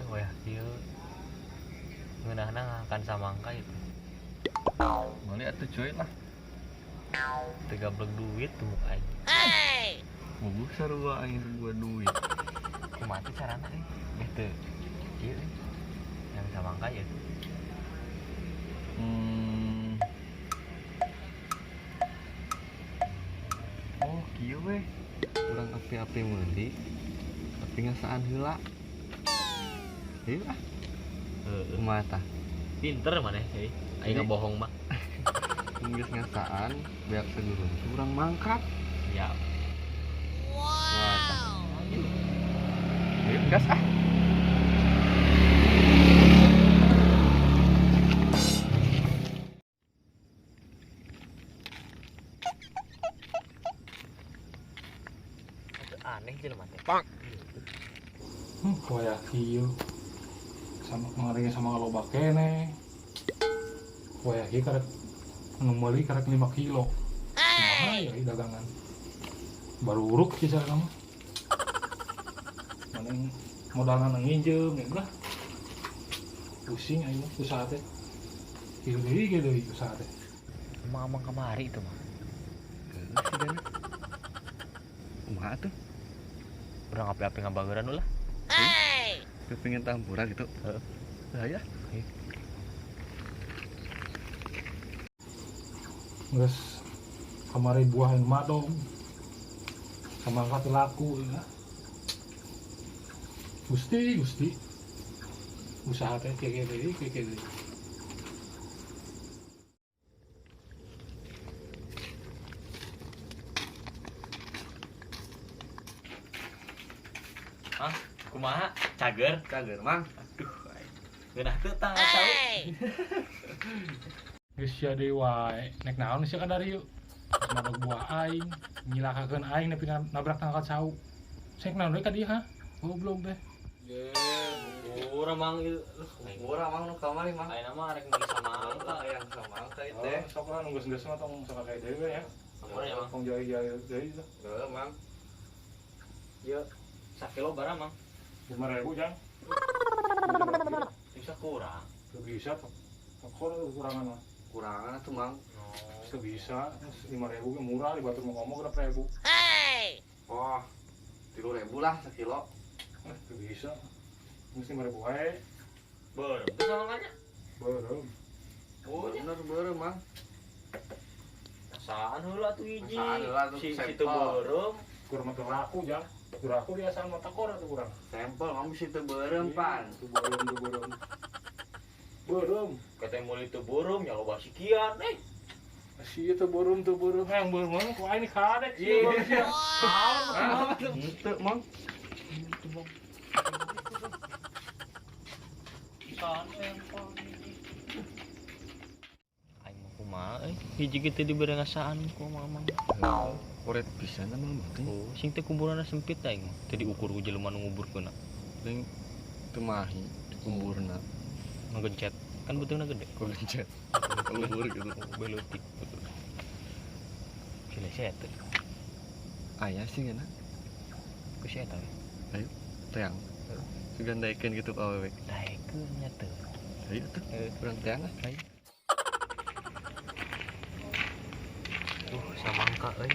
wah kieu ngeunahna akan samangka itu boleh atuh cuy lah teu gablek duit tuh aing bubuh sarua aing gua duit kumaha teh carana beh teu kieu yang samangka ya oh kieu we urang api-api meuli tapi ngasaan heula ieu ah kumaha tah pinter maneh euy aing ngebohong mah geus ngasaan beak segurun urang mangkat ya wah tah ieu gas ah aneh jelema teh Koyak kieu sama ngaringnya sama loba kene. Koyak kieu karek nu meuli karek 5 kilo. Kumaha ya ieu dagangan. Baru uruk kieu cara mah. Mending modalna nginjem ya udah. Pusing aing usaha teh. Kieu deui usaha teh. Mamang kamari itu mah sigana kumaha tuh urang api-api ngabageran ulah kepingin tampura gitu ya Geus kamari buah yang madong. Sama angkat laku ya. Gusti usaha teh kieu deui. kumaha cager mang aduh geunah teu tang tahu Geus sia deui wae. Nek naon sia kadari yeuh. Madog buah aing, nyilakakeun aing nepi nabrak tangkat sau. Sek naon deui ka dieu ha? Goblok teh. urang mang urang mang nu kamari mang ayeuna mah rek meuli samangka yang samangka ieu Teh, sok lah nunggu geus mah tong sok kayak deui ya. samuran ya mang Tong jari-jari deui tah. heuh mang ieu sakilo bara mang 5.000 jang. bisa kurang Teu bisa tong. Kok kurangan mah. kurangan atuh mang Teu bisa. 5.000 ge murah di batur mau ngomong berapa ribu. oh 3.000 lah sekilo Teu bisa. Mesti 5.000 wae. beureum teu samangkanya Beureum. bener beureum mang rasaan heula tuh hiji Rasaan heula tuh si sampel. teu beureum Kurang mah teu laku jang. Teu laku biasaan mah takor atuh kurang. sampel mang bisa teu beureum pan Teu beureum. Beureum. kata meuli teu beureum nya loba sikian Si itu beureum yang beureum mah ku aing kadek sih. henteu mang aing mah kumaha hiji kitu dibere ngasaan ku mamang koret pisan mah teh oh sing teh kuburanna sempit aing mah teu diukur ku jelema nu nguburkeunna ling teu mahi kuburna ngagencet kan beuteungna gede kok gencet kubur gitu beleutik kile saya teh aya sih ngana ku sia eta we ayo teang sugan daekeun gitu ka awewe daekeun nya teu ayo tuh urang teang ah ayo samangka euy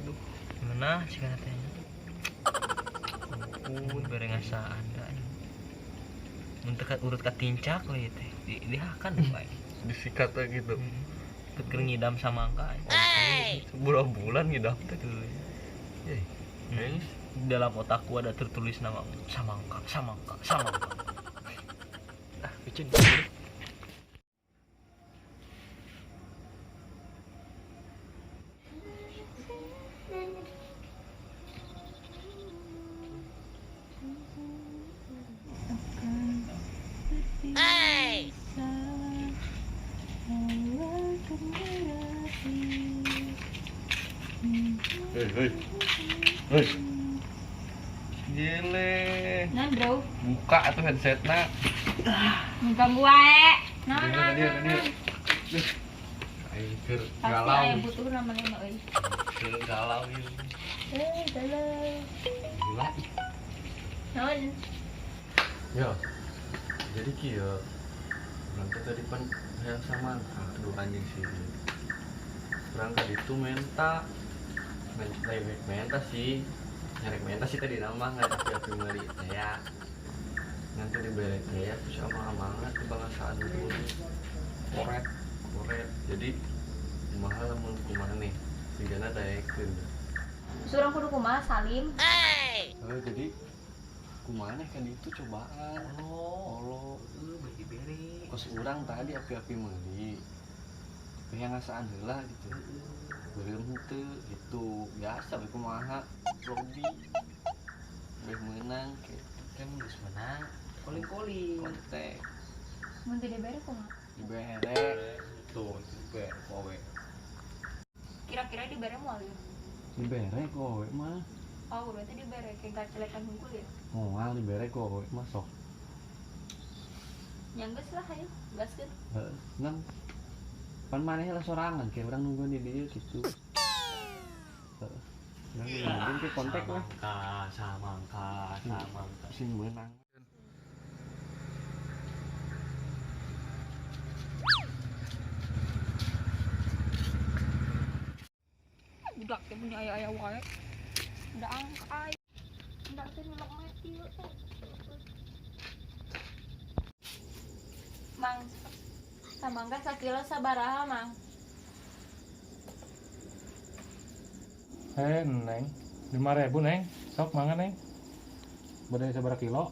aduh meunah cenah teh bere ngasaan da mun teu urut ka tincak we teh dihakan bae disikat gitu keur ngidam samangka sebulan ngidam teh di dalam otakku ada tertulis nama samangka Icin hei gile Nah, bro. buka atuh headsetna Ganggu wae. Nah, dia ayo keur Pasti galau aya butuh namanya mah euy. keur galau ieu Galau. gila Naon? Ya, jadi kia nanti tadi kan yang sama aduh anjing sih berangkat itu menta sih nyarek menta sih tadi nama nggak tapi meli ya nanti dibeli ya terus amangat kebangsaan dulu Koret. jadi mahal mun kumaha nih sigana daekeun Surang kudu kumaha Salim. jadi kumaha kan itu cobaan Allah beri kos urang tadi api-api meuli tapi yang ngasaan heula gitu beureum henteu gitu biasa we kumaha lobby beh menang kan geus menang koling-koling kontek Mun teu dibere kumaha? dibere Tuh, ber kowe. Kira-kira dibere moal ya? dibere kowe mah Oh, urang teh dibere kayak gacelekan hungkul ya. moal dibere kowe mah sok Nyanggeus lah hayu, gaskeun. heeh ngan pan maneh lah sorangan kayak urang nungguan di dieu kitu heeh urang nungguin ke kontak lah samangka sing menang Budak teh punya aya-aya wae. Udah angkai. Ndak teh ngelok mati yuk. Mang, samangka sakilo sabaraha, Mang? Neng, 5.000 neng, sok mangan neng. Beda seberapa kilo?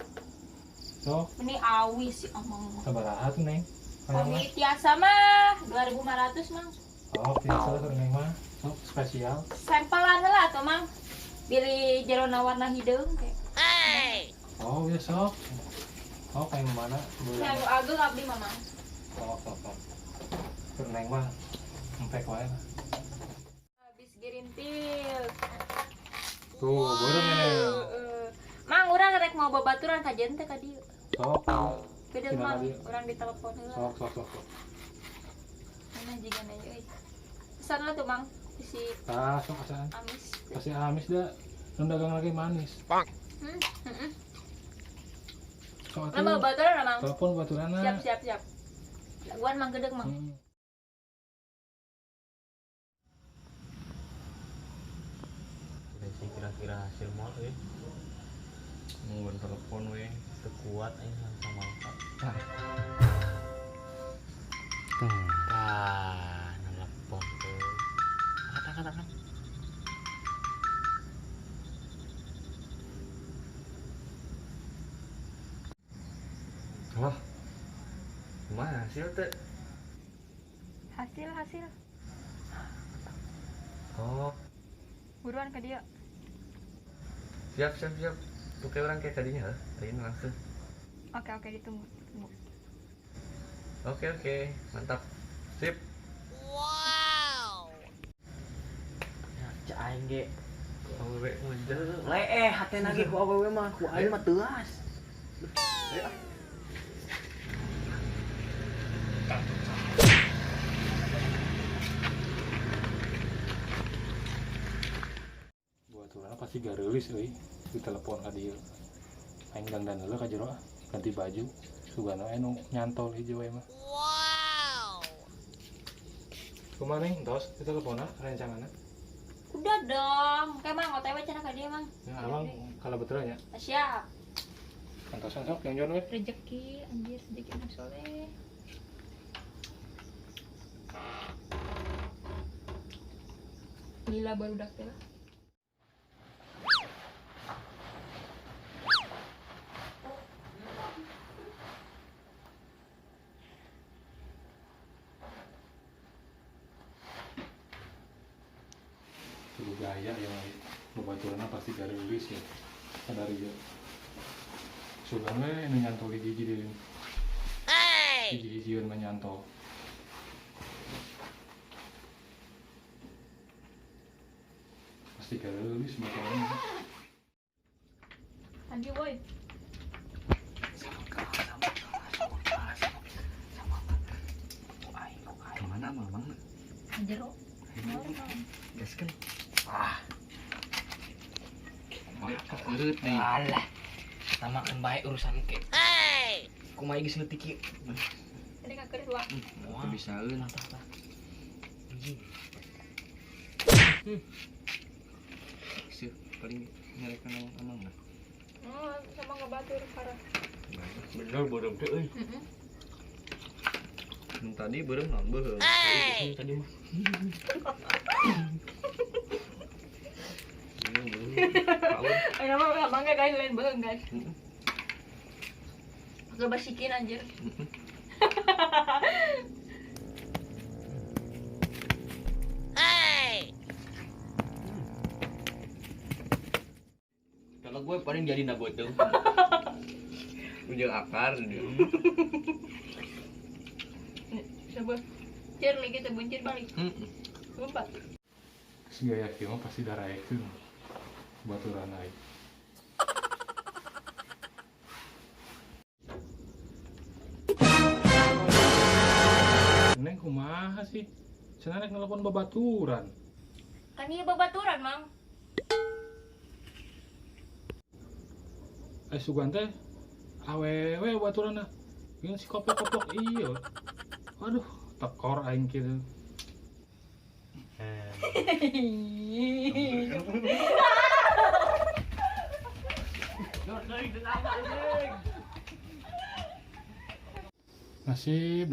Sok, Ini awis sih omong. sabaraha tuh neng? Kami biasa mah 2.500, Mang. Oh, biasa tuh neng mah, sok spesial. Sampelan heula tuh, Mang. Pilih jerona warna hideung kayak. Oh, ya sok. Oh, kayak mana? Yang ageng abdi mah, Mang. Sok. Tuh neng mah, empek wae lah. Habis girintil. Tuh, burung ini. Mang, urang rek mau babaturan ka jente ka dieu. Sok, Beda Tina Mang, ka dieu. urang ditelepon heula. sok. Mana jigan aja euy. Pesan lah tuh, Mang. Si Ah, sok asaan. Amis. Pasti amis dah. Nu dagang lagi manis. Heeh. Sok Lah babaturan lah, Mang. telepon baturana. Siap. Laguan Mang gedeg, Mang. sih kira-kira hasil mal nungguin telepon we sekuat aja samangka tuh nelpon tuh kata wah kumaha hasil teh Hasil. oh Buruan ke dia. siap tuh kayak orang kayak tadinya hah tadinya langsung Oke, ditunggu. oke mantap sip cak aing ge awewe muncul lee hate lagi ku awewe mah ku aing mah teuas Baturana pasti garelis euy. Ditelepon ka dieu. Aing dandan heula ka jero ganti baju. Sugana anu nyantol hijau we mah. Wow. Kumaha nih, tos diteleponan rencanana? Udah dong. Kayak Mang OTW cenah ka dia, Mang. Ya, abang kalau betul ya. Siap. Kantosan sok yang jono we. Rezeki anjir, rezeki anak soleh. Lila barudak teh lah. Sudah gaya yang baturana pasti garelis ya. Sadari ya. Sugana anu nyantol hiji deui. Hiji-hijieun mah nyantol. Pasti garelis makanya. Andi woi. kemana mamang Jero. gaskeun wah keurut nih alah kita makan baik urusan ke kumaha geus leutik ieu. Tadi nggak keris lah. Wah, bisaeun. Tah. Anjing. Sih, paling nyarekan amang lah. Oh, sama ngebatur parah. Bener bodong teh euy. Tadi beureum naon beuheung. Tadi mah. Ayo mah mangga guys lain beung guys. Pakai basikin anjir. Kalau gue paling jadi nabotong. Ujung akar dia. Coba. Cer lagi kita buncit balik. Lompat. Si gaya kieu mah pasti daraekeun baturan naik. Neng kumaha sih? Cenah rek nelpon babaturan. Kan ieu babaturan, Mang. Sugan teh awewe babaturanna. Ngan si koplok-koplok ieu. Aduh, tekor aing kieu. Nasib.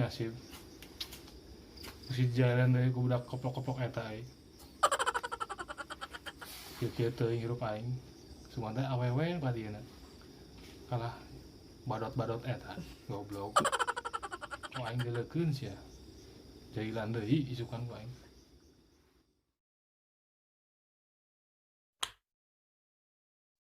Masih jalan dari budak koplok-koplok eta ai. Kieu teuing hirup aing. Sugan teh awewe padieuna. Kalah badot-badot eta goblok. Oh aing dileukeun sia. Jailan deui isukan ku aing.